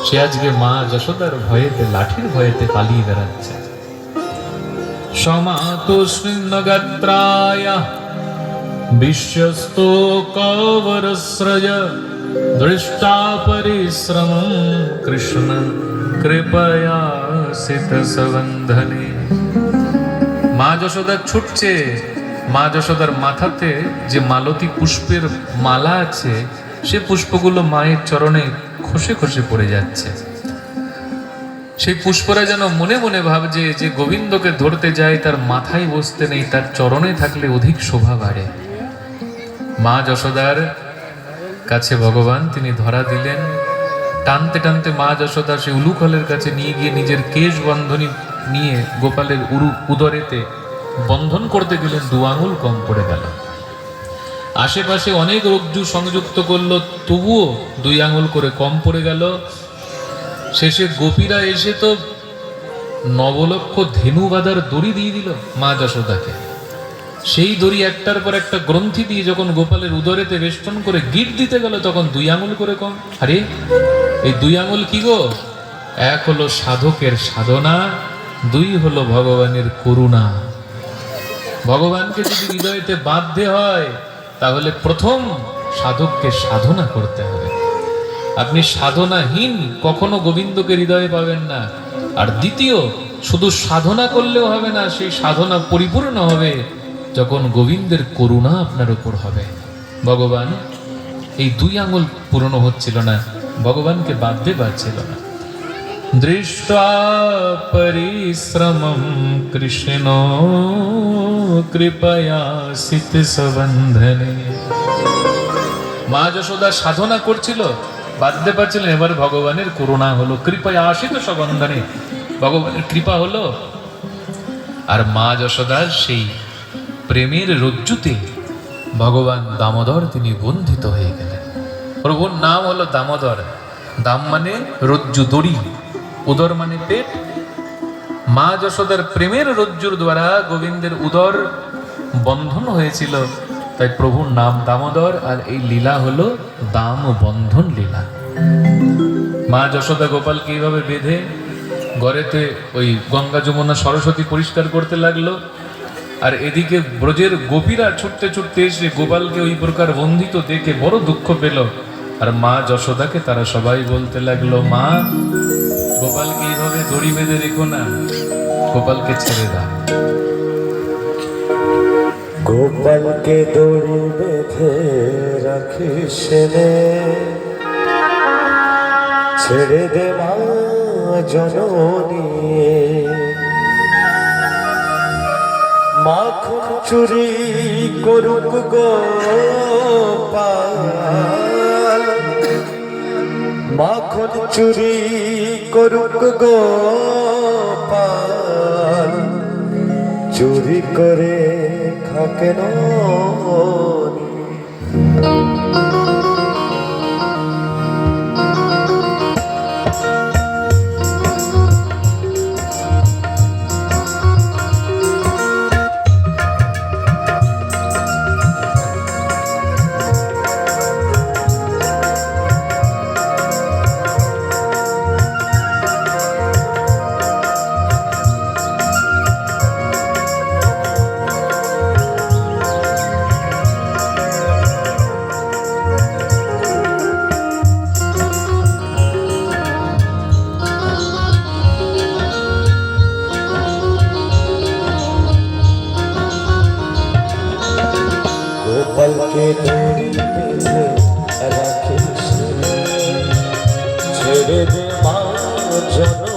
সে আজকে মা যশোদার ভয়েতে, লাঠির ভয়েতে পালিয়ে বেড়াচ্ছে। সমাতো শৃঙ্গগাত্রায় বিশ্বস্তো কৌবরস্রজ দৃষ্টা পরিশ্রমম কৃষ্ণ কৃপয়া সিত সবন্ধনে। মা যশোদা ছুটছে, মা যশোদার মাথাতে যে মালতী পুষ্পের মালা আছে, সে পুষ্পগুলো মায়ের চরণে খসে খসে পড়ে যাচ্ছে। সেই পুষ্পরা যেন মনে মনে ভাবছে যে গোবিন্দকে ধরতে যায় তার মাথায় বসতে নেই, তার চরণে থাকলে অধিক শোভা বাড়ে। মা যশোদার কাছে ভগবান তিনি ধরা দিলেন। টানতে টানতে মা যশোদা সে উলুখলের কাছে নিয়ে গিয়ে নিজের কেশ বন্ধনী নিয়ে গোপালের উদরেতে বন্ধন করতে গেলেন, 2 আঙুল কম পড়ে গেল। আশেপাশে অনেক রজ্জু সংযুক্ত করলো, তবুও 2 আঙুল করে কম পড়ে গেল। শেষে গোপীরা এসে তো 9 লক্ষ ধেনু বাঁধার দড়ি দিয়ে দিল মা যশোদাকে। সেই দড়ি একটার পর একটা গ্রন্থি দিয়ে যখন গোপালের উদরেতে বেষ্টন করে গিট দিতে গেল, তখন 2 আঙুল করে কম। আরে এই 2 আঙুল কি গো? 1 হলো সাধকের সাধনা, 2 হলো ভগবানের করুণা। ভগবানকে যদি হৃদয়েতে বাঁধতে হয় তাহলে প্রথম সাধককে সাধনা করতে হবে। আপনি সাধনাহীন কখনো গোবিন্দকে হৃদয়ে পাবেন না। আর দ্বিতীয়, শুধু সাধনা করলেও হবে না, সেই সাধনা পরিপূর্ণ হবে যখন গোবিন্দের করুণা আপনার উপর হবে। ভগবান এই 2 আঙুল পূর্ণ হচ্ছিল না, ভগবানকে বাঁধতে পারছিল না। দৃষ্টা পরিশ্রমম কৃষ্ণ কৃপয়া সিত সবন্ধনে। মা যশোদা সাধনা করছিল, বাঁধতে পারছিলেন, এবার ভগবানের করুণা হলো, কৃপয়া আসিত সবন্ধনে, ভগবানের কৃপা হলো। আর মা যশোদার সেই প্রেমের রজ্জুতে ভগবান দামোদর তিনি বন্ধিত হয়ে গেলেন। প্রভুর নাম হলো দামোদর। দাম মানে রজ্জু, দড়ি, উদর মানে পেট। মা যশোদার প্রেমের রজ্জুর দ্বারা গোবিন্দের উদর বন্ধন হয়েছিল, তাই প্রভুর নাম দামোদর। আর এই লীলা হলো দাম বন্ধন লীলা। মা যশোদা গোপালকে এইভাবে বেঁধে ঘরেতে ওই গঙ্গা যমুনা সরস্বতী পরিষ্কার করতে লাগলো। আর এদিকে ব্রজের গোপীরা ছুটতে ছুটতে এসে গোপালকে ওই প্রকার বন্ধিত দেখে বড় দুঃখ পেল। আর মা যশোদাকে তারা সবাই বলতে লাগলো, মা গোপালকে এইভাবে দড়ি বেঁধে রেখো না, গোপালকে ছেড়ে দাও। গোপালকে দড়ি বেঁধে রাখিস নে, ছেড়ে দে মা জননী। মাখন চুরি করুক গোপাল, মাখন চুরি করুক গোপাল, চুরি করে খাকে না। গোপালকে দড়ি বেঁধে রাখিস, ছেড়ে দে মা জননী।